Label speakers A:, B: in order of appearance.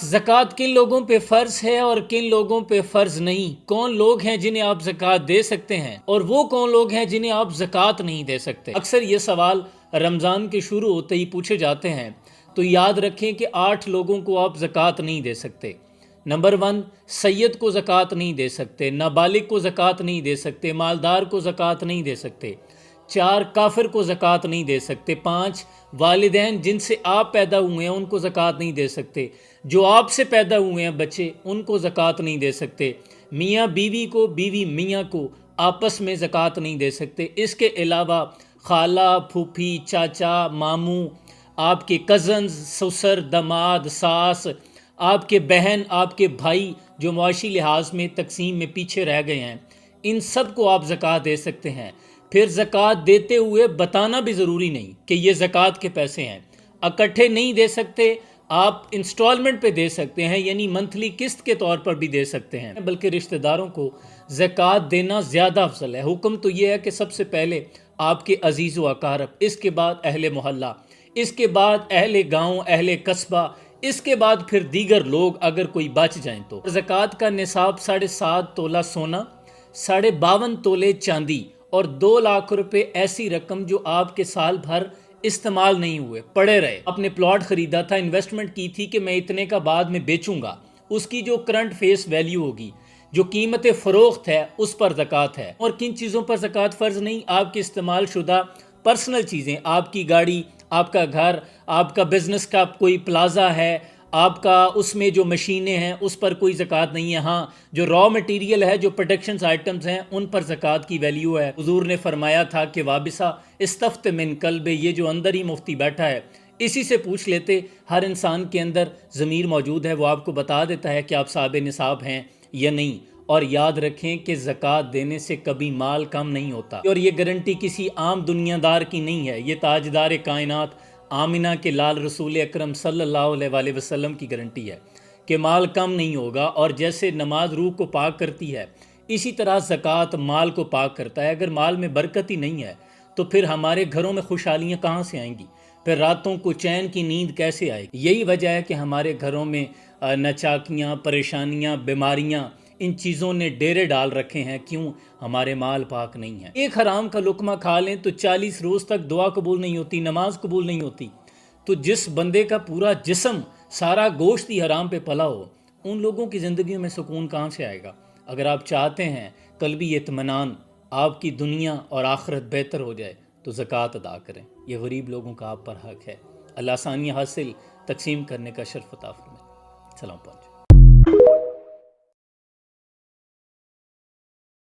A: ज़कात किन लोगों पे फ़र्ज़ है और किन लोगों पे फ़र्ज़ नहीं? कौन लोग हैं जिन्हें आप ज़कात दे सकते हैं और वो कौन लोग हैं जिन्हें आप ज़कात नहीं दे सकते? अक्सर ये सवाल रमज़ान के शुरू होते ही पूछे जाते हैं, तो याद रखें कि 8 लोगों को आप ज़कात नहीं दे सकते। नंबर 1, सैयद को ज़कात नहीं दे सकते, नाबालिग को ज़कात नहीं दे सकते, मालदार को ज़कात नहीं दे सकते। 4, काफिर को ज़कात नहीं दे सकते। 5, वालिदैन जिनसे आप पैदा हुए हैं उनको ज़कात नहीं दे सकते। जो आपसे पैदा हुए हैं बच्चे, उनको ज़कात नहीं दे सकते। मियाँ बीवी को, बीवी मियाँ को आपस में ज़कात नहीं दे सकते। इसके अलावा खाला, फूफी, चाचा, मामू, आपके कज़न्स, ससुर, दामाद, सास, आपके बहन, आपके भाई जो मुआशी लिहाज में तकसीम में पीछे रह गए हैं, इन सब को आप ज़कात दे सकते हैं। फिर ज़कात देते हुए बताना भी ज़रूरी नहीं कि ये ज़कात के पैसे हैं। इकट्ठे नहीं दे सकते, आप इंस्टॉलमेंट पे दे सकते हैं, यानी मंथली किस्त के तौर पर भी दे सकते हैं। बल्कि रिश्तेदारों को ज़कात देना ज़्यादा अफजल है। हुक्म तो ये है कि सबसे पहले आपके अजीज़ व अकारब, इसके बाद अहले मोहल्ला, इसके बाद अहले गाँव, अहले कस्बा, इसके बाद फिर दीगर लोग अगर कोई बच जाएं तो। ज़कात का निसाब 7.5 तोला सोना, 52.5 तोले चांदी और 2 लाख रुपए ऐसी रकम जो आपके साल भर इस्तेमाल नहीं हुए, पड़े रहे। आपने प्लॉट खरीदा था, इन्वेस्टमेंट की थी कि मैं इतने का बाद में बेचूंगा, उसकी जो करंट फेस वैल्यू होगी, जो कीमत फ़रोख्त है, उस पर ज़कात है। और किन चीज़ों पर ज़कात फ़र्ज़ नहीं? आपकी इस्तेमाल शुदा पर्सनल चीज़ें, आपकी गाड़ी, आपका घर, आपका बिजनेस का कोई प्लाजा है, आपका उसमें जो मशीनें हैं उस पर कोई ज़कात नहीं है। हाँ, जो रॉ मटेरियल है, जो प्रोडक्शन आइटम्स हैं, उन पर ज़कात की वैल्यू है। हुजूर ने फरमाया था कि वाबिसा इस्तफ्त मिन कल्बे, ये जो अंदर ही मुफ्ती बैठा है, इसी से पूछ लेते। हर इंसान के अंदर ज़मीर मौजूद है, वो आपको बता देता है कि आप साहिब निसाब हैं या नहीं। और याद रखें कि ज़कात देने से कभी माल कम नहीं होता, और ये गारंटी किसी आम दुनियादार की नहीं है, ये ताजदार कायनात आमिना के लाल रसूल अकरम सल्लल्लाहु अलैहि वसल्लम की गारंटी है कि माल कम नहीं होगा। और जैसे नमाज रूह को पाक करती है, इसी तरह ज़कात माल को पाक करता है। अगर माल में बरकत ही नहीं है तो फिर हमारे घरों में खुशहालियाँ कहाँ से आएंगी? फिर रातों को चैन की नींद कैसे आएगी? यही वजह है कि हमारे घरों में नचाकियाँ, परेशानियाँ, बीमारियाँ, इन चीज़ों ने डेरे डाल रखे हैं। क्यों? हमारे माल पाक नहीं है। एक हराम का लुकमा खा लें तो 40 रोज़ तक दुआ कबूल नहीं होती, नमाज कबूल नहीं होती। तो जिस बंदे का पूरा जिस्म, सारा गोश्त ही हराम पे पला हो, उन लोगों की ज़िंदगी में सुकून कहाँ से आएगा? अगर आप चाहते हैं कल्बी इत्मीनान, आपकी दुनिया और आखिरत बेहतर हो जाए, तो ज़कात अदा करें। ये गरीब लोगों का आप पर हक है। अल्लाह आसानियाँ हासिल तकसीम करने का शर्फ अता फरमाए। सलाम पहुँचे।